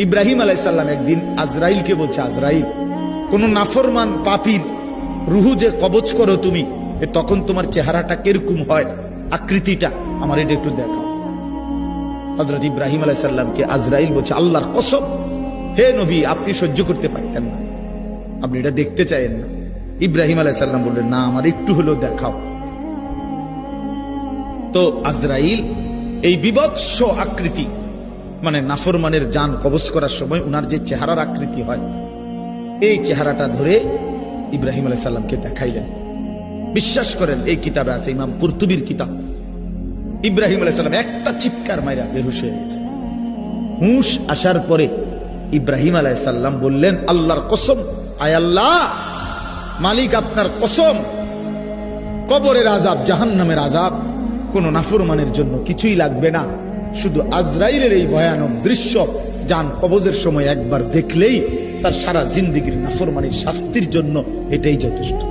ইব্রাহিম আলাইহিস সালাম একদিন আজরাইলকে বলছে, আজরাইল, কোন নাফরমান পাপীর রুহু যে কবজ করো তুমি, তখন তোমার চেহারাটা কিরকম হয়, আকৃতিটা আমার এটা একটু দেখাও। হযরত ইব্রাহিম আলাইহিস সালামকে আজরাইল বলছে, আল্লাহর কসম হে নবী, আপনি সহ্য করতে পারতেন না, আপনি এটা দেখতে চাইেন না। ইব্রাহিম আলাইহিস সালাম বললেন, না, আমার একটু হলেও দেখাও। তো আজরাইল এই বিভৎস আকৃতি, মানে নাফরমানের জান কবজ করার সময় উনার যে চেহারার আকৃতি হয়, এই চেহারাটা ধরে ইব্রাহিম আলাইহিস সালামকে দেখাইলেন। বিশ্বাস করেন, এই কিতাবে আছে, ইমাম কুরতুবীর কিতাব। ইব্রাহিম আলাইহিস সালাম একটা চিৎকার মাইরা বেহুশ হয়ে গেছে। হুঁশ আসার পরে ইব্রাহিম আলাইহিস সালাম বললেন, আল্লাহর কসম, আয় আল্লাহ, মালিক আপনার কসম, কবরের আযাব, জাহান্নামের আযাব কোন নাফরমানের জন্য কিছুই লাগবে না, শুধু আজরাইলের এই ভয়ানক দৃশ্য জান কবজের সময় একবার দেখলেই তার সারা জিন্দেগীর নাফরমানির শাস্তির জন্য এটাই যথেষ্ট।